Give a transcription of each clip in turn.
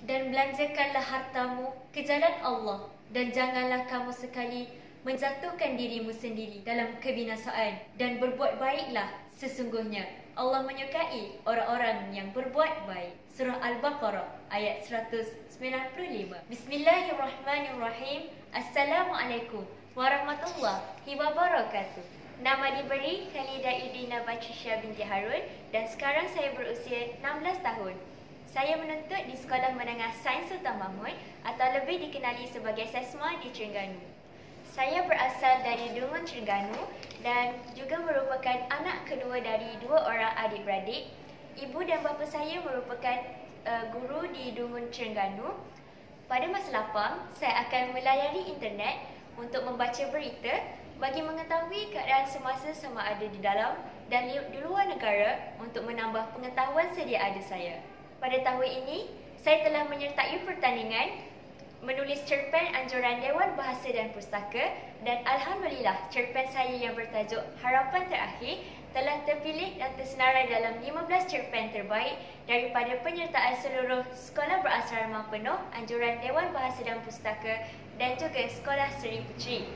Dan belanjakanlah hartamu ke jalan Allah, dan janganlah kamu sekali menjatuhkan dirimu sendiri dalam kebinasaan, dan berbuat baiklah, sesungguhnya Allah menyukai orang-orang yang berbuat baik. Surah Al-Baqarah ayat 195. Bismillahirrahmanirrahim. Assalamualaikum warahmatullahi wabarakatuh. Nama diberi Khalida Idrina Batrisya binti Harun, dan sekarang saya berusia 16 tahun. Saya menuntut di Sekolah Menengah Sains Sultan Mahmud atau lebih dikenali sebagai SESMA di Terengganu. Saya berasal dari Dungun Terengganu dan juga merupakan anak kedua dari dua orang adik-beradik. Ibu dan bapa saya merupakan guru di Dungun Terengganu. Pada masa lapang, saya akan melayari internet untuk membaca berita bagi mengetahui keadaan semasa sama ada di dalam dan di luar negara untuk menambah pengetahuan sedia ada saya. Pada tahun ini, saya telah menyertai pertandingan menulis cerpen anjuran Dewan Bahasa dan Pustaka, dan Alhamdulillah cerpen saya yang bertajuk Harapan Terakhir telah terpilih dan tersenarai dalam 15 cerpen terbaik daripada penyertaan seluruh sekolah berasrama penuh anjuran Dewan Bahasa dan Pustaka dan juga Sekolah Seri Puteri.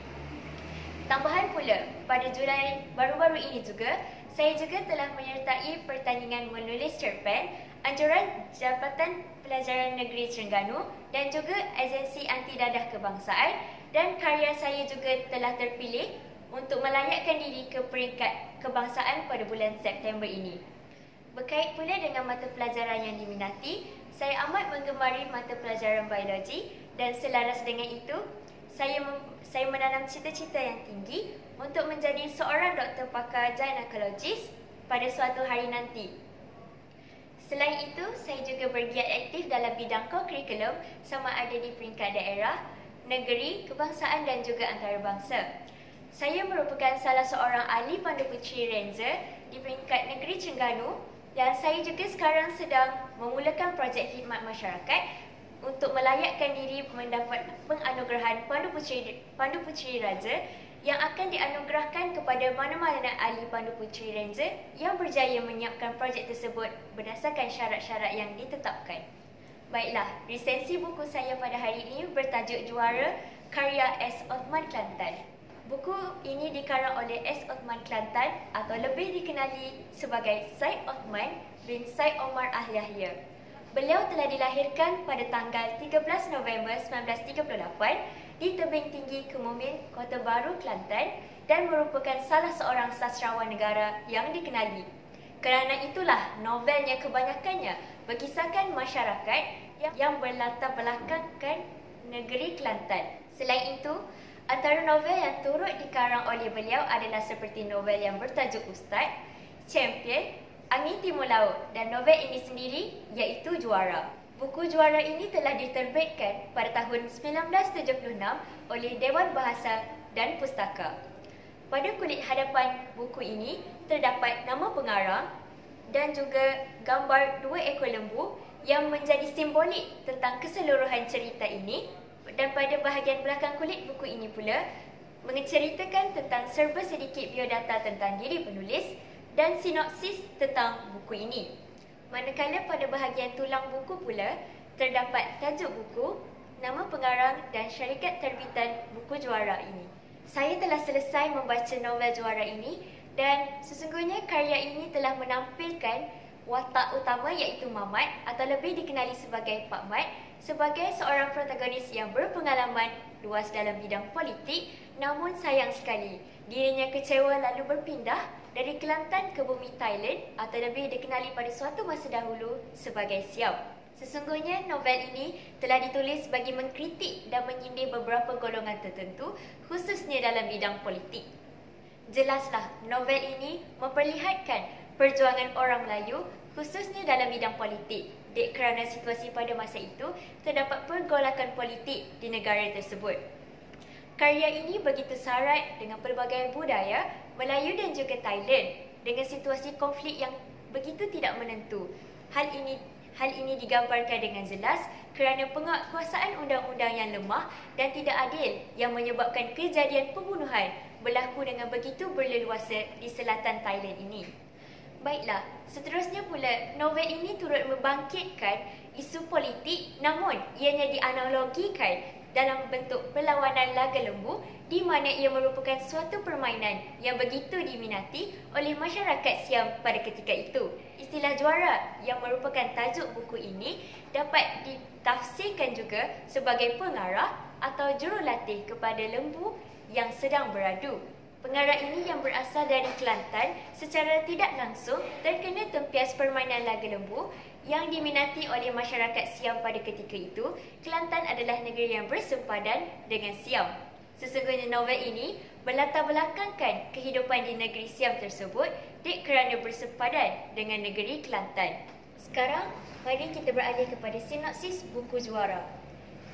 Tambahan pula, pada Julai baru-baru ini juga, saya juga telah menyertai pertandingan menulis cerpen anjuran Jabatan Pelajaran Negeri Terengganu dan juga Agensi Anti Dadah Kebangsaan, dan karya saya juga telah terpilih untuk melayakkan diri ke peringkat kebangsaan pada bulan September ini. Berkait pula dengan mata pelajaran yang diminati, saya amat menggemari mata pelajaran biologi, dan selaras dengan itu, saya menanam cita-cita yang tinggi untuk menjadi seorang doktor pakar gynekologis pada suatu hari nanti. Selain itu, saya juga bergiat aktif dalam bidang co-curriculum sama ada di peringkat daerah, negeri, kebangsaan dan juga antarabangsa. Saya merupakan salah seorang ahli pandu puteri Ranger di peringkat negeri Terengganu, dan saya juga sekarang sedang memulakan projek khidmat masyarakat untuk melayakkan diri mendapat penganugerahan Pandu Puteri Raja yang akan dianugerahkan kepada mana-mana ahli Pandu Puteri Ranger yang berjaya menyiapkan projek tersebut berdasarkan syarat-syarat yang ditetapkan. Baiklah, resensi buku saya pada hari ini bertajuk Juara karya S. Othman Kelantan. Buku ini dikarang oleh S. Othman Kelantan atau lebih dikenali sebagai Syed Othman bin Syed Omar Al-Yahya. Beliau telah dilahirkan pada tanggal 13 November 1938 di Tebing Tinggi, Kemumin, Kota Baru, Kelantan, dan merupakan salah seorang sastrawan negara yang dikenali. Kerana itulah novelnya kebanyakannya berkisahkan masyarakat yang berlatar belakangkan negeri Kelantan. Selain itu, antara novel yang turut dikarang oleh beliau adalah seperti novel yang bertajuk Ustaz, Champion, Angin Timur Laut, dan novel ini sendiri iaitu Juara. Buku Juara ini telah diterbitkan pada tahun 1976 oleh Dewan Bahasa dan Pustaka. Pada kulit hadapan buku ini terdapat nama pengarang dan juga gambar dua ekor lembu yang menjadi simbolik tentang keseluruhan cerita ini, dan pada bahagian belakang kulit buku ini pula menceritakan tentang serba sedikit biodata tentang diri penulis dan sinopsis tentang buku ini. Manakala pada bahagian tulang buku pula terdapat tajuk buku, nama pengarang dan syarikat terbitan buku Juara ini. Saya telah selesai membaca novel Juara ini, dan sesungguhnya karya ini telah menampilkan watak utama iaitu Mamat atau lebih dikenali sebagai Pak Mat sebagai seorang protagonis yang berpengalaman luas dalam bidang politik, namun sayang sekali dirinya kecewa lalu berpindah dari Kelantan ke bumi Thailand atau lebih dikenali pada suatu masa dahulu sebagai Siau. Sesungguhnya novel ini telah ditulis bagi mengkritik dan menyindir beberapa golongan tertentu, khususnya dalam bidang politik. Jelaslah novel ini memperlihatkan perjuangan orang Melayu khususnya dalam bidang politik, kerana situasi pada masa itu terdapat pergolakan politik di negara tersebut. Karya ini begitu syarat dengan pelbagai budaya Melayu dan juga Thailand dengan situasi konflik yang begitu tidak menentu. Hal ini digambarkan dengan jelas kerana penguasaan undang-undang yang lemah dan tidak adil yang menyebabkan kejadian pembunuhan berlaku dengan begitu berleluasa di selatan Thailand ini. Baiklah, seterusnya pula, novel ini turut membangkitkan isu politik namun ianya dianalogikan dalam bentuk perlawanan laga lembu di mana ia merupakan suatu permainan yang begitu diminati oleh masyarakat Siam pada ketika itu. Istilah juara yang merupakan tajuk buku ini dapat ditafsirkan juga sebagai pengarah atau jurulatih kepada lembu yang sedang beradu. Pengarah ini yang berasal dari Kelantan secara tidak langsung terkena tempias permainan laga lembu yang diminati oleh masyarakat Siam pada ketika itu. Kelantan adalah negeri yang bersempadan dengan Siam. Sesungguhnya novel ini berlatar belakangkan kehidupan di negeri Siam tersebut kerana bersempadan dengan negeri Kelantan. Sekarang, mari kita beralih kepada sinopsis buku juara.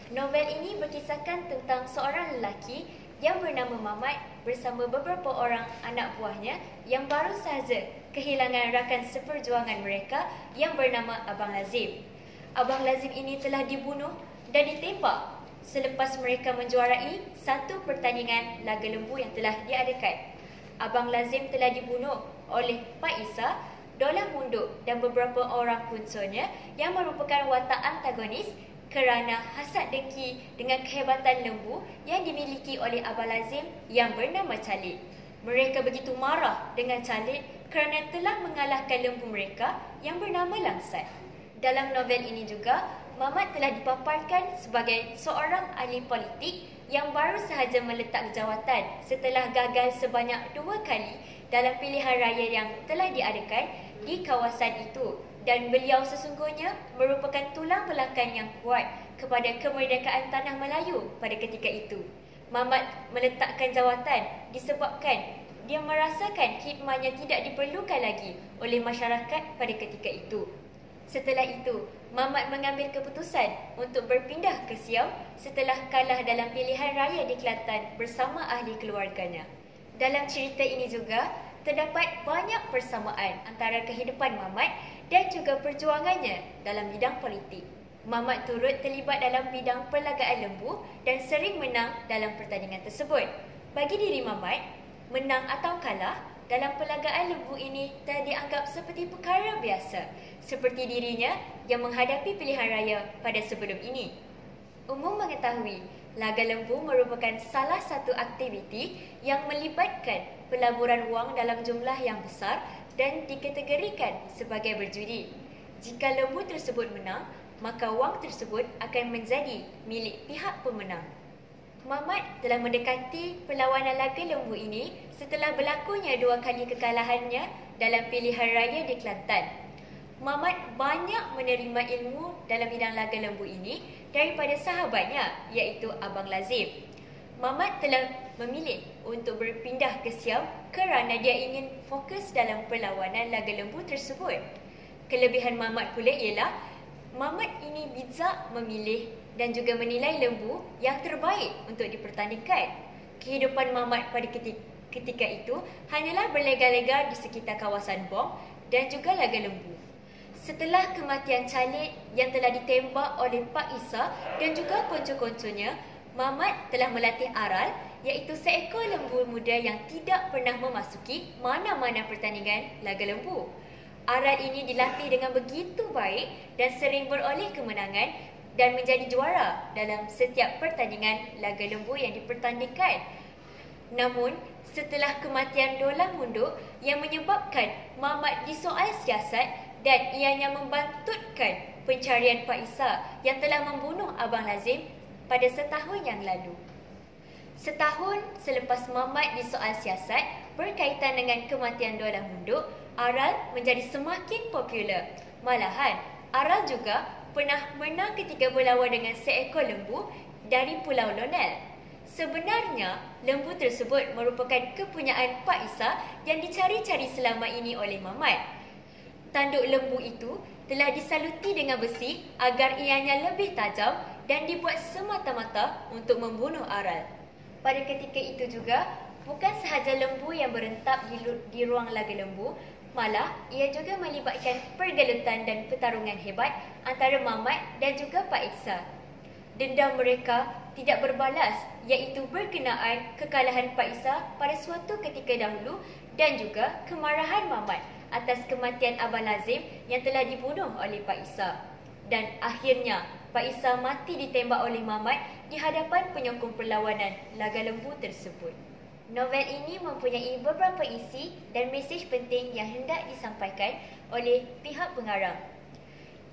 Novel ini berkisahkan tentang seorang lelaki yang bernama Mamat bersama beberapa orang anak buahnya yang baru sahaja kehilangan rakan seperjuangan mereka yang bernama Abang Lazim. Abang Lazim ini telah dibunuh dan ditembak selepas mereka menjuarai satu pertandingan laga lembu yang telah diadakan. Abang Lazim telah dibunuh oleh Pak Isa, Dolah Munduk dan beberapa orang kunsurnya yang merupakan watak antagonis kerana hasad dengki dengan kehebatan lembu yang dimiliki oleh Abang Lazim yang bernama Calik. Mereka begitu marah dengan Calik kerana telah mengalahkan lembu mereka yang bernama Langsat. Dalam novel ini juga, Mamat telah dipaparkan sebagai seorang ahli politik yang baru sahaja meletak jawatan setelah gagal sebanyak 2 kali dalam pilihan raya yang telah diadakan di kawasan itu. Dan beliau sesungguhnya merupakan tulang belakang yang kuat kepada kemerdekaan Tanah Melayu pada ketika itu. Mamat meletakkan jawatan disebabkan dia merasakan khidmatnya tidak diperlukan lagi oleh masyarakat pada ketika itu. Setelah itu, Mamat mengambil keputusan untuk berpindah ke Siam setelah kalah dalam pilihan raya di Kelantan bersama ahli keluarganya. Dalam cerita ini juga, terdapat banyak persamaan antara kehidupan Mamat dan juga perjuangannya dalam bidang politik. Mamat turut terlibat dalam bidang perlagaan lembu dan sering menang dalam pertandingan tersebut. Bagi diri Mamat, menang atau kalah dalam perlagaan lembu ini telah dianggap seperti perkara biasa, seperti dirinya yang menghadapi pilihan raya pada sebelum ini. Umum mengetahui, laga lembu merupakan salah satu aktiviti yang melibatkan pelaburan wang dalam jumlah yang besar dan dikategorikan sebagai berjudi. Jika lembu tersebut menang, maka wang tersebut akan menjadi milik pihak pemenang. Mamat telah mendekati perlawanan laga lembu ini setelah berlakunya 2 kali kekalahannya dalam pilihan raya di Kelantan. Mamat banyak menerima ilmu dalam bidang laga lembu ini daripada sahabatnya iaitu Abang Lazim. Mamat telah memilih untuk berpindah ke Siam kerana dia ingin fokus dalam perlawanan laga lembu tersebut. Kelebihan Mamat pula ialah Mamat ini bijak memilih dan juga menilai lembu yang terbaik untuk dipertandingkan. Kehidupan Mamat pada ketika itu hanyalah berlega-lega di sekitar kawasan bom dan juga laga lembu. Setelah kematian Calik yang telah ditembak oleh Pak Isa dan juga konco-konconya, Mamat telah melatih Aral, iaitu seekor lembu muda yang tidak pernah memasuki mana-mana pertandingan laga lembu. Aral ini dilatih dengan begitu baik dan sering beroleh kemenangan dan menjadi juara dalam setiap pertandingan laga lembu yang dipertandingkan. Namun, setelah kematian Dolah Munduk yang menyebabkan Mamat disoal siasat dan ianya membantutkan pencarian Pak Isa yang telah membunuh Abang Lazim pada setahun yang lalu. Setahun selepas Mamat disoal siasat berkaitan dengan kematian Dolah Munduk, Aral menjadi semakin popular. Malahan, Aral juga pernah menang ketika berlawan dengan seekor lembu dari Pulau Lonel. Sebenarnya, lembu tersebut merupakan kepunyaan Pak Isa yang dicari-cari selama ini oleh Mamat. Tanduk lembu itu telah disaluti dengan besi agar ianya lebih tajam dan dibuat semata-mata untuk membunuh Aral. Pada ketika itu juga, bukan sahaja lembu yang berentap di ruang laga lembu, malah ia juga melibatkan pergelutan dan pertarungan hebat antara Mamat dan juga Pak Isa. Dendam mereka tidak berbalas, iaitu berkenaan kekalahan Pak Isa pada suatu ketika dahulu dan juga kemarahan Mamat atas kematian Abah Lazim yang telah dibunuh oleh Pak Isa. Dan akhirnya, Pak Isa mati ditembak oleh Mamat di hadapan penyokong perlawanan Laga Lembu tersebut. Novel ini mempunyai beberapa isi dan mesej penting yang hendak disampaikan oleh pihak pengarang.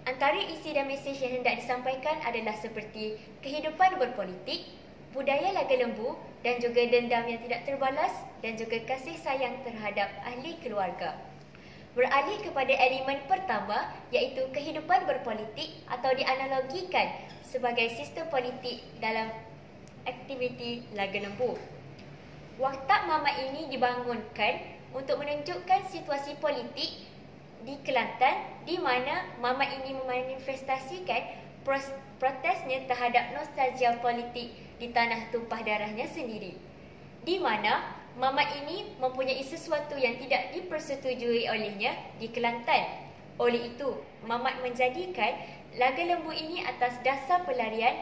Antara isi dan mesej yang hendak disampaikan adalah seperti kehidupan berpolitik, budaya Laga Lembu dan juga dendam yang tidak terbalas dan juga kasih sayang terhadap ahli keluarga. Beralih kepada elemen pertama iaitu kehidupan berpolitik atau dianalogikan sebagai sistem politik dalam aktiviti Laga Lembu. Watak Mamat ini dibangunkan untuk menunjukkan situasi politik di Kelantan di mana Mamat ini memanifestasikan protesnya terhadap nostalgia politik di tanah tumpah darahnya sendiri. Di mana Mamat ini mempunyai sesuatu yang tidak dipersetujui olehnya di Kelantan. Oleh itu, Mamat menjadikan Laga Lembu ini atas dasar pelarian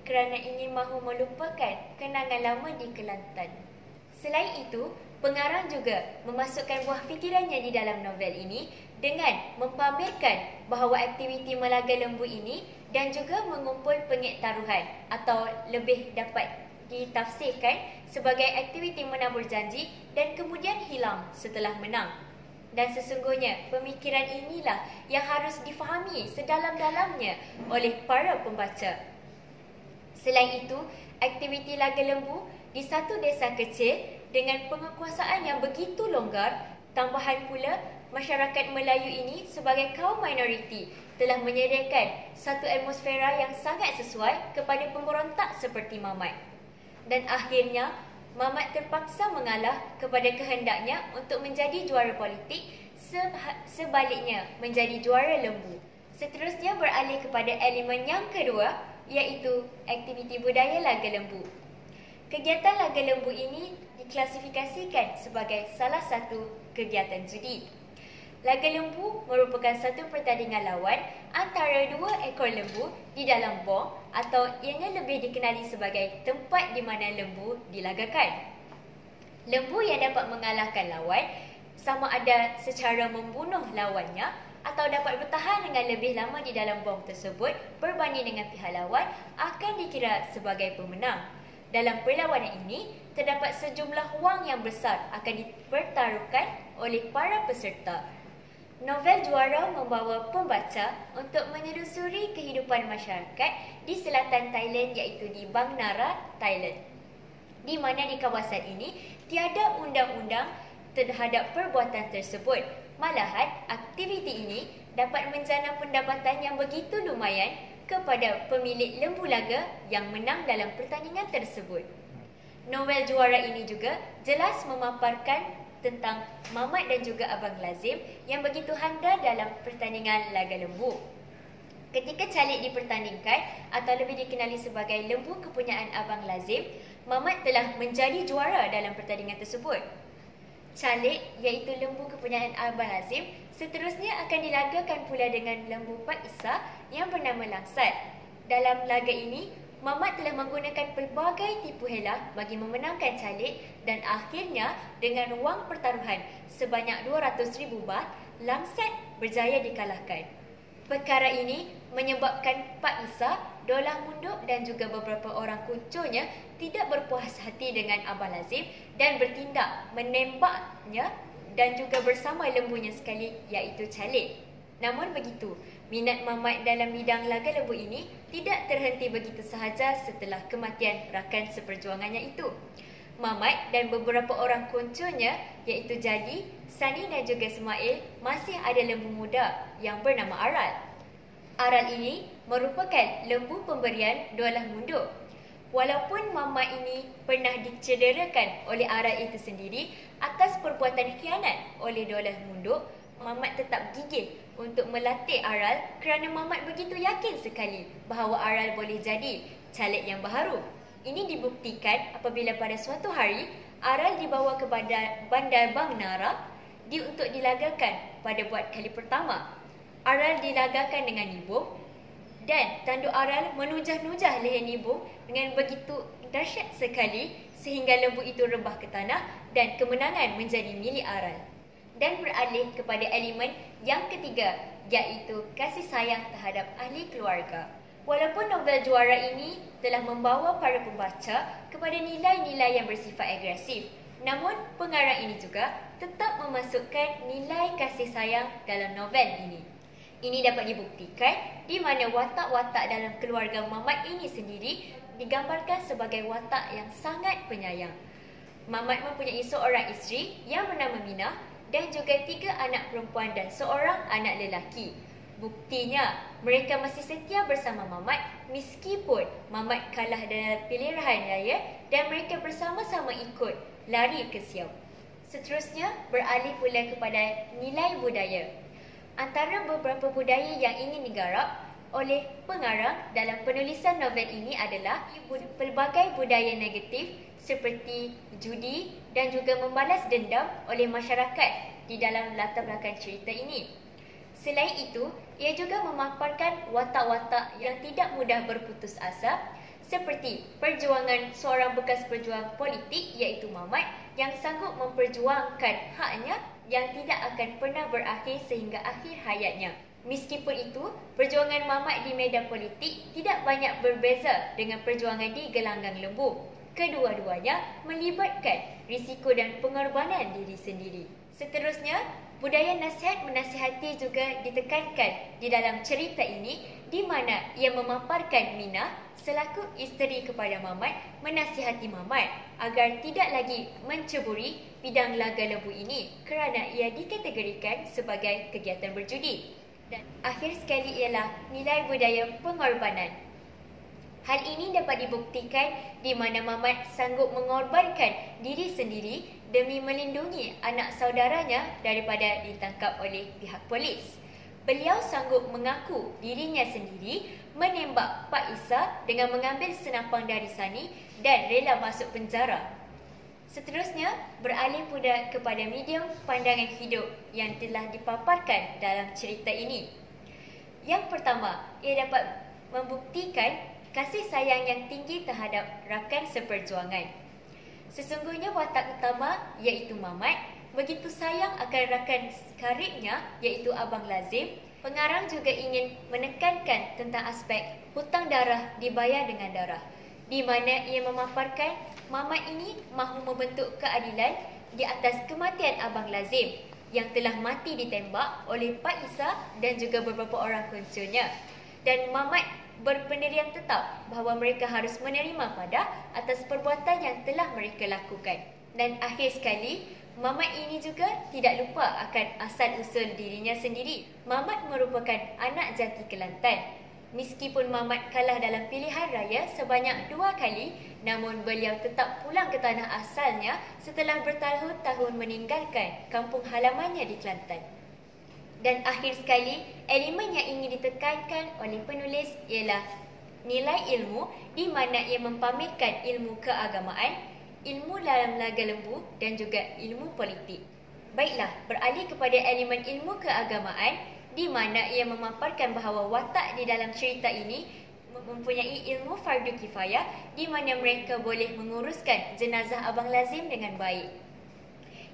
kerana ingin mahu melupakan kenangan lama di Kelantan. Selain itu, pengarang juga memasukkan buah fikirannya di dalam novel ini dengan mempamerkan bahawa aktiviti melaga lembu ini dan juga mengumpul pengek taruhan atau lebih dapat ditafsirkan sebagai aktiviti menabur janji dan kemudian hilang setelah menang. Dan sesungguhnya pemikiran inilah yang harus difahami sedalam-dalamnya oleh para pembaca. Selain itu, aktiviti Laga Lembu di satu desa kecil dengan penguasaan yang begitu longgar, tambahan pula masyarakat Melayu ini sebagai kaum minoriti telah menyediakan satu atmosfera yang sangat sesuai kepada pemberontak seperti Mamat. Dan akhirnya, Mamat terpaksa mengalah kepada kehendaknya untuk menjadi juara politik, sebaliknya menjadi juara lembu. Seterusnya beralih kepada elemen yang kedua, iaitu aktiviti budaya Laga Lembu. Kegiatan Laga Lembu ini diklasifikasikan sebagai salah satu kegiatan judi. Laga Lembu merupakan satu pertandingan lawan antara dua ekor lembu di dalam bong atau ianya lebih dikenali sebagai tempat di mana lembu dilagakan. Lembu yang dapat mengalahkan lawan sama ada secara membunuh lawannya atau dapat bertahan dengan lebih lama di dalam bong tersebut berbanding dengan pihak lawan akan dikira sebagai pemenang. Dalam perlawanan ini, terdapat sejumlah wang yang besar akan dipertaruhkan oleh para peserta. Novel Juara membawa pembaca untuk menelusuri kehidupan masyarakat di selatan Thailand iaitu di Bang Nara, Thailand. Di mana di kawasan ini tiada undang-undang terhadap perbuatan tersebut. Malahan, aktiviti ini dapat menjana pendapatan yang begitu lumayan kepada pemilik lembu laga yang menang dalam pertandingan tersebut. Novel Juara ini juga jelas memaparkan tentang Mamat dan juga Abang Lazim yang begitu handal dalam pertandingan Laga Lembu. Ketika Calik dipertandingkan atau lebih dikenali sebagai lembu kepunyaan Abang Lazim, Mamat telah menjadi juara dalam pertandingan tersebut. Calik iaitu lembu kepunyaan Abang Lazim seterusnya akan dilagakan pula dengan lembu Pak Isa yang bernama Langsat. Dalam laga ini, Mamat telah menggunakan pelbagai tipu helah bagi memenangkan Calik dan akhirnya dengan wang pertaruhan sebanyak 200,000 baht, Langsat berjaya dikalahkan. Perkara ini menyebabkan Pak Isa, Dolah Munduk dan juga beberapa orang kuncunya tidak berpuas hati dengan Abah Lazim dan bertindak menembaknya dan juga bersama lembunya sekali iaitu Calik. Namun begitu, minat Mamat dalam bidang Laga Lembu ini tidak terhenti begitu sahaja setelah kematian rakan seperjuangannya itu. Mamat dan beberapa orang kuncunya iaitu Jadi, Sani dan juga Ismail masih ada lembu muda yang bernama Aral. Aral ini merupakan lembu pemberian Dolah Munduk. Walaupun Mamat ini pernah dicederakan oleh Aral itu sendiri atas perbuatan khianat oleh Dolah Munduk, Mamat tetap gigih untuk melatih Aral kerana Mamat begitu yakin sekali bahawa Aral boleh jadi Calik yang baharu. Ini dibuktikan apabila pada suatu hari Aral dibawa ke bandar Bang Nara untuk dilagakan pada buat kali pertama. Aral dilagakan dengan nibung dan tanduk Aral menujah-nujah leher nibung dengan begitu dahsyat sekali sehingga lembu itu rebah ke tanah dan kemenangan menjadi milik Aral. dan beralih kepada elemen yang ketiga, iaitu kasih sayang terhadap ahli keluarga. Walaupun novel juara ini telah membawa para pembaca kepada nilai-nilai yang bersifat agresif, namun pengarang ini juga tetap memasukkan nilai kasih sayang dalam novel ini. Ini dapat dibuktikan di mana watak-watak dalam keluarga Mamat ini sendiri digambarkan sebagai watak yang sangat penyayang. Mamat mempunyai seorang isteri yang bernama Mina dan juga 3 anak perempuan dan seorang anak lelaki. Buktinya, mereka masih setia bersama Mamat meskipun Mamat kalah dalam pilihan raya dan mereka bersama-sama ikut lari ke Siau. Seterusnya, beralih pula kepada nilai budaya. Antara beberapa budaya yang ingin digarap oleh pengarang dalam penulisan novel ini adalah pelbagai budaya negatif seperti judi dan juga membalas dendam oleh masyarakat di dalam latar belakang cerita ini. Selain itu, ia juga memaparkan watak-watak yang tidak mudah berputus asa seperti perjuangan seorang bekas pejuang politik iaitu Mamat yang sanggup memperjuangkan haknya yang tidak akan pernah berakhir sehingga akhir hayatnya. Meskipun itu, perjuangan Mamat di medan politik tidak banyak berbeza dengan perjuangan di gelanggang lembu. Kedua-duanya melibatkan risiko dan pengorbanan diri sendiri. Seterusnya, budaya nasihat menasihati juga ditekankan di dalam cerita ini di mana ia memaparkan Mina selaku isteri kepada Mamat menasihati Mamat agar tidak lagi menceburi bidang laga lembu ini kerana ia dikategorikan sebagai kegiatan berjudi. Dan akhir sekali ialah nilai budaya pengorbanan. Hal ini dapat dibuktikan di mana Mamat sanggup mengorbankan diri sendiri demi melindungi anak saudaranya daripada ditangkap oleh pihak polis. Beliau sanggup mengaku dirinya sendiri menembak Pak Isa dengan mengambil senapang dari Sani dan rela masuk penjara. Seterusnya, beralih pula kepada medium pandangan hidup yang telah dipaparkan dalam cerita ini. Yang pertama, ia dapat membuktikan kasih sayang yang tinggi terhadap rakan seperjuangan. Sesungguhnya watak utama iaitu Mamat begitu sayang akan rakan karibnya iaitu Abang Lazim. Pengarang juga ingin menekankan tentang aspek hutang darah dibayar dengan darah, di mana ia memaparkan Mamat ini mahu membentuk keadilan di atas kematian Abang Lazim yang telah mati ditembak oleh Pak Isa dan juga beberapa orang konconya. Dan Mamat berpendirian tetap bahawa mereka harus menerima pada atas perbuatan yang telah mereka lakukan. Dan akhir sekali, Mamat ini juga tidak lupa akan asal-usul dirinya sendiri. Mamat merupakan anak jati Kelantan. Meskipun Mamat kalah dalam pilihan raya sebanyak 2 kali, namun beliau tetap pulang ke tanah asalnya setelah bertahun-tahun meninggalkan kampung halamannya di Kelantan. Dan akhir sekali, elemen yang ingin ditekankan oleh penulis ialah nilai ilmu di mana ia mempamerkan ilmu keagamaan, ilmu dalam laga lembu dan juga ilmu politik. Baiklah, beralih kepada elemen ilmu keagamaan di mana ia memaparkan bahawa watak di dalam cerita ini mempunyai ilmu fardu kifayah di mana mereka boleh menguruskan jenazah Abang Lazim dengan baik.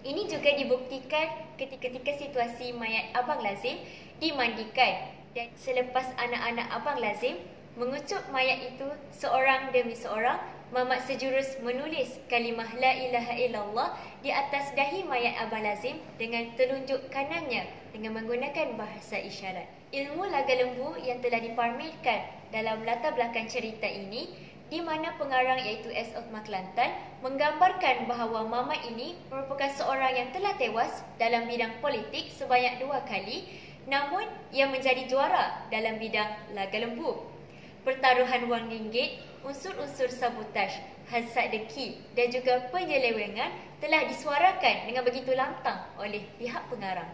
Ini juga dibuktikan ketika situasi mayat Abang Lazim dimandikan dan selepas anak-anak Abang Lazim mengucup mayat itu seorang demi seorang, Mamat sejurus menulis kalimah La ilaha illallah di atas dahi mayat Abang Lazim dengan telunjuk kanannya dengan menggunakan bahasa isyarat. Ilmu laga lembu yang telah dipamerkan dalam latar belakang cerita ini di mana pengarang iaitu S. Othman Kelantan menggambarkan bahawa Mamat ini merupakan seorang yang telah tewas dalam bidang politik sebanyak 2 kali, namun ia menjadi juara dalam bidang laga lembu. Pertaruhan wang ringgit, unsur-unsur sabotaj, hasad dengki dan juga penyelewengan telah disuarakan dengan begitu lantang oleh pihak pengarang.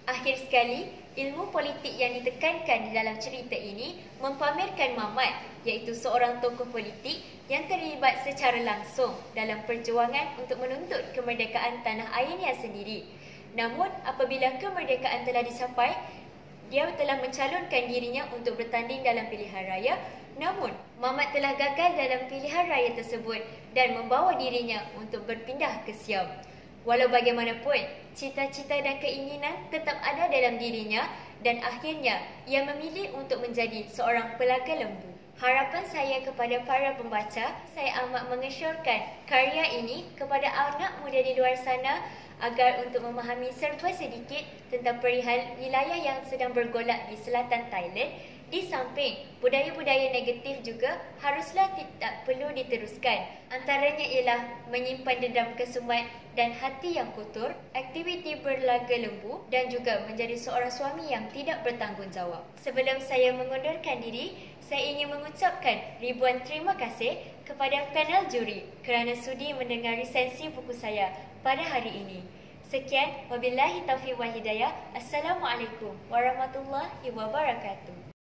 Akhir sekali, ilmu politik yang ditekankan di dalam cerita ini mempamerkan Mamat iaitu seorang tokoh politik yang terlibat secara langsung dalam perjuangan untuk menuntut kemerdekaan tanah airnya sendiri. Namun, apabila kemerdekaan telah dicapai, dia telah mencalonkan dirinya untuk bertanding dalam pilihan raya. Namun, Mamat telah gagal dalam pilihan raya tersebut dan membawa dirinya untuk berpindah ke Siam. Walau bagaimanapun, cita-cita dan keinginan tetap ada dalam dirinya dan akhirnya ia memilih untuk menjadi seorang pelaga lembu. Harapan saya kepada para pembaca, saya amat mengesyorkan karya ini kepada anak muda di luar sana agar untuk memahami serba sedikit tentang perihal wilayah yang sedang bergolak di selatan Thailand. Di samping budaya-budaya negatif juga haruslah tidak perlu diteruskan. Antaranya ialah menyimpan dendam kesumat dan hati yang kotor, aktiviti berlaga lembu dan juga menjadi seorang suami yang tidak bertanggungjawab. Sebelum saya mengundurkan diri, saya ingin mengucapkan ribuan terima kasih kepada panel juri kerana sudi mendengar resensi buku saya pada hari ini. Sekian, wabillahi taufiq wal hidayah. Assalamualaikum warahmatullahi wabarakatuh.